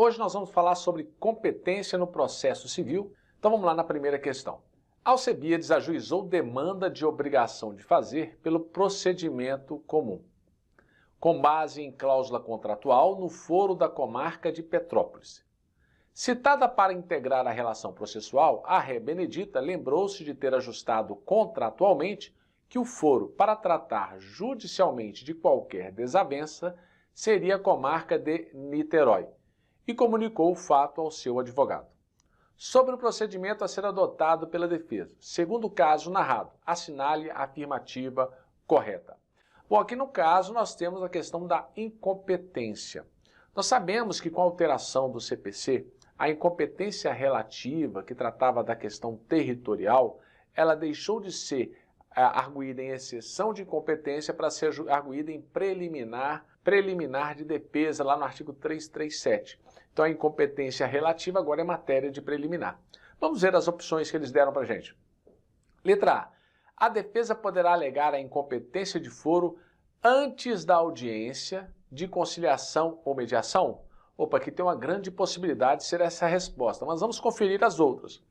Hoje nós vamos falar sobre competência no processo civil. Então vamos lá na primeira questão. Alcebiades ajuizou demanda de obrigação de fazer pelo procedimento comum, com base em cláusula contratual no foro da comarca de Petrópolis. Citada para integrar a relação processual, a ré Benedita lembrou-se de ter ajustado contratualmente que o foro para tratar judicialmente de qualquer desavença seria a comarca de Niterói e comunicou o fato ao seu advogado. Sobre o procedimento a ser adotado pela defesa, segundo o caso narrado, assinale a afirmativa correta. Bom, aqui no caso nós temos a questão da incompetência. Nós sabemos que com a alteração do CPC, a incompetência relativa, que tratava da questão territorial, ela deixou de ser arguída em exceção de incompetência para ser arguída em preliminar de defesa, lá no artigo 337. Então a incompetência relativa agora é matéria de preliminar. Vamos ver as opções que eles deram para a gente. Letra A. A defesa poderá alegar a incompetência de foro antes da audiência de conciliação ou mediação? Opa, aqui tem uma grande possibilidade de ser essa a resposta, mas vamos conferir as outras.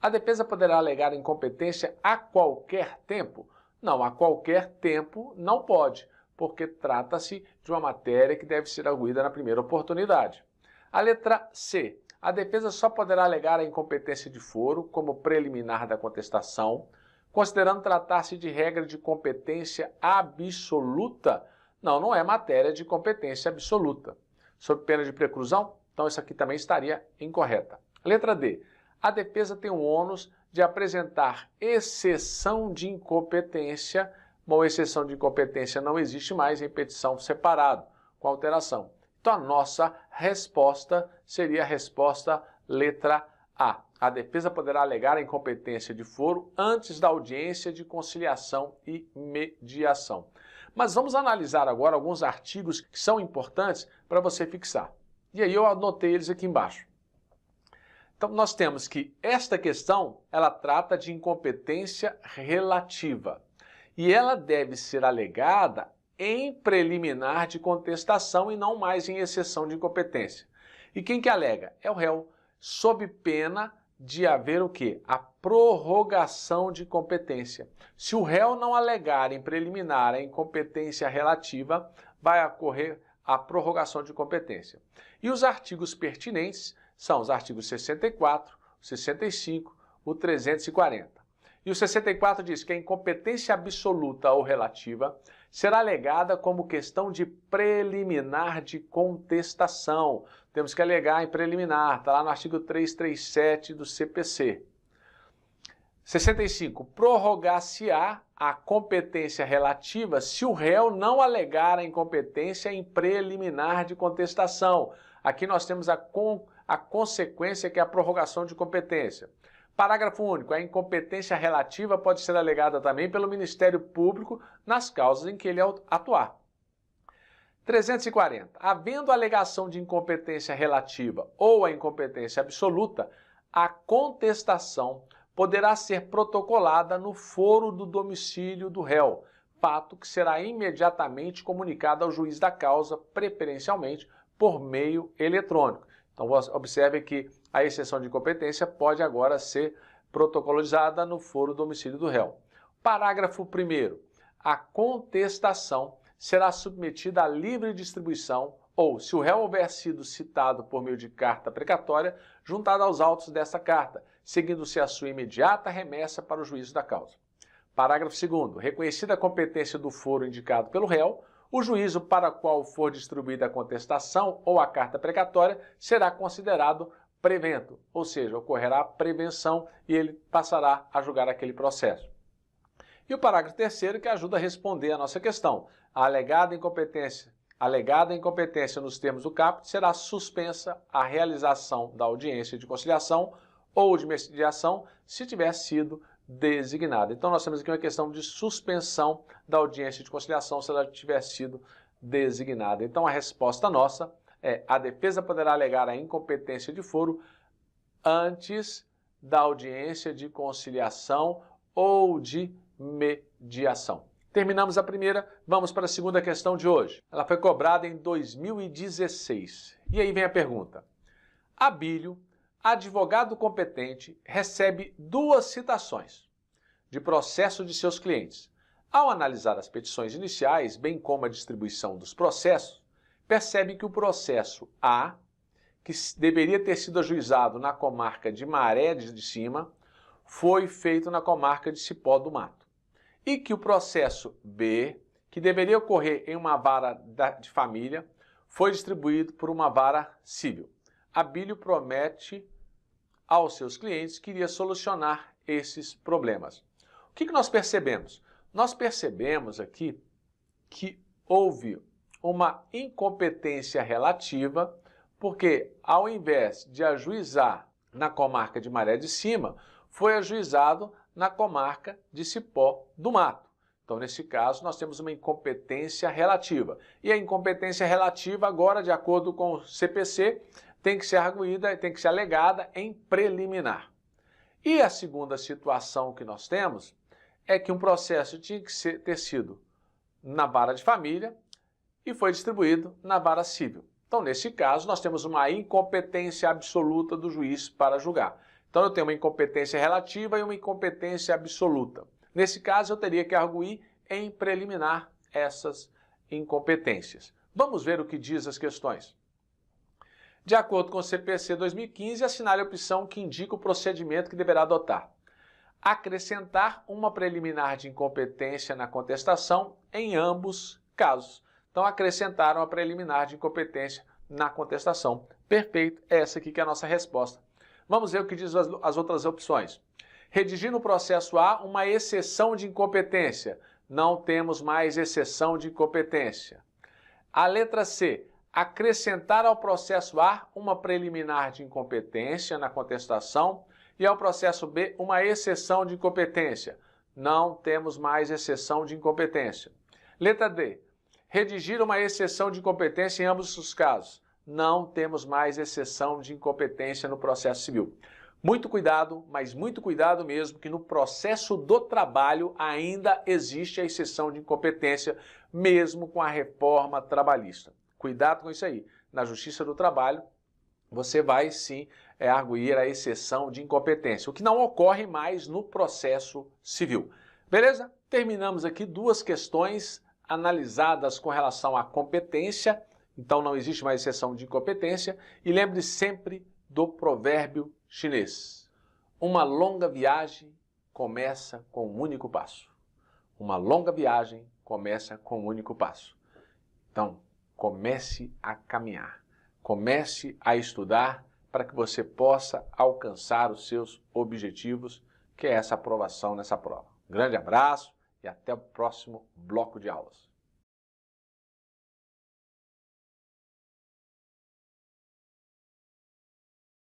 A defesa poderá alegar a incompetência a qualquer tempo? Não, a qualquer tempo não pode, porque trata-se de uma matéria que deve ser arguída na primeira oportunidade. A letra C. A defesa só poderá alegar a incompetência de foro como preliminar da contestação, considerando tratar-se de regra de competência absoluta? Não, não é matéria de competência absoluta. Sob pena de preclusão? Então isso aqui também estaria incorreta. Letra D. A defesa tem o ônus de apresentar exceção de incompetência. Bom, exceção de incompetência não existe mais em petição separado, com alteração. Então a nossa resposta seria a resposta letra A. A defesa poderá alegar a incompetência de foro antes da audiência de conciliação e mediação. Mas vamos analisar agora alguns artigos que são importantes para você fixar. E aí eu anotei eles aqui embaixo. Então nós temos que esta questão, ela trata de incompetência relativa. E ela deve ser alegada em preliminar de contestação e não mais em exceção de incompetência. E quem que alega? É o réu, sob pena de haver o quê? A prorrogação de competência. Se o réu não alegar em preliminar a incompetência relativa, vai ocorrer a prorrogação de competência. E os artigos pertinentes são os artigos 64, 65, o 340. E o 64 diz que a incompetência absoluta ou relativa será alegada como questão de preliminar de contestação. Temos que alegar em preliminar, está lá no artigo 337 do CPC. 65. Prorrogar-se-á a competência relativa se o réu não alegar a incompetência em preliminar de contestação. Aqui nós temos a consequência, que é a prorrogação de competência. Parágrafo único. A incompetência relativa pode ser alegada também pelo Ministério Público nas causas em que ele atuar. 340. Havendo alegação de incompetência relativa ou a incompetência absoluta, a contestação poderá ser protocolada no foro do domicílio do réu, fato que será imediatamente comunicado ao juiz da causa, preferencialmente por meio eletrônico. Então, observe que a exceção de incompetência pode agora ser protocolizada no foro do domicílio do réu. Parágrafo 1º. A contestação será submetida à livre distribuição ou, se o réu houver sido citado por meio de carta precatória, juntada aos autos dessa carta, seguindo-se a sua imediata remessa para o juízo da causa. Parágrafo 2º. Reconhecida a competência do foro indicado pelo réu, o juízo para qual for distribuída a contestação ou a carta precatória será considerado prevento, ou seja, ocorrerá a prevenção e ele passará a julgar aquele processo. E o parágrafo 3º, que ajuda a responder a nossa questão. A alegada incompetência nos termos do caput será suspensa a realização da audiência de conciliação ou de mediação se tiver sido designada. Então nós temos aqui uma questão de suspensão da audiência de conciliação se ela tiver sido designada. Então a resposta nossa é: a defesa poderá alegar a incompetência de foro antes da audiência de conciliação ou de mediação. Terminamos a primeira, vamos para a segunda questão de hoje. Ela foi cobrada em 2016. E aí vem a pergunta: Abílio, advogado competente, recebe 2 citações de processo de seus clientes. Ao analisar as petições iniciais, bem como a distribuição dos processos, percebe que o processo A, que deveria ter sido ajuizado na comarca de Maré de Cima, foi feito na comarca de Cipó do Mato. E que o processo B, que deveria ocorrer em uma vara de família, foi distribuído por uma vara civil. Abílio promete aos seus clientes que iria solucionar esses problemas. O que nós percebemos? Nós percebemos aqui que houve uma incompetência relativa, porque ao invés de ajuizar na comarca de Maré de Cima, foi ajuizado na comarca de Cipó do Mato. Então, nesse caso, nós temos uma incompetência relativa. E a incompetência relativa, agora, de acordo com o CPC, tem que ser arguída, tem que ser alegada em preliminar. E a segunda situação que nós temos é que um processo tinha que ter sido na vara de família e foi distribuído na vara civil. Então, nesse caso, nós temos uma incompetência absoluta do juiz para julgar. Então, eu tenho uma incompetência relativa e uma incompetência absoluta. Nesse caso, eu teria que arguir em preliminar essas incompetências. Vamos ver o que diz as questões. De acordo com o CPC 2015, assinale a opção que indica o procedimento que deverá adotar. Acrescentar uma preliminar de incompetência na contestação em ambos casos. Então, acrescentaram a preliminar de incompetência na contestação. Perfeito, essa aqui que é a nossa resposta. Vamos ver o que diz as outras opções. Redigir no processo A uma exceção de incompetência. Não temos mais exceção de incompetência. A letra C. Acrescentar ao processo A uma preliminar de incompetência na contestação e ao processo B uma exceção de incompetência. Não temos mais exceção de incompetência. Letra D. Redigir uma exceção de incompetência em ambos os casos. Não temos mais exceção de incompetência no processo civil. Muito cuidado, mas muito cuidado mesmo, que no processo do trabalho ainda existe a exceção de incompetência, mesmo com a reforma trabalhista. Cuidado com isso aí. Na Justiça do Trabalho, você vai sim arguir a exceção de incompetência, o que não ocorre mais no processo civil. Beleza? Terminamos aqui 2 questões analisadas com relação à competência, então não existe mais exceção de incompetência, e lembre sempre do provérbio chinês. Uma longa viagem começa com um único passo. Uma longa viagem começa com um único passo. Então, comece a caminhar, comece a estudar para que você possa alcançar os seus objetivos, que é essa aprovação nessa prova. Grande abraço e até o próximo bloco de aulas.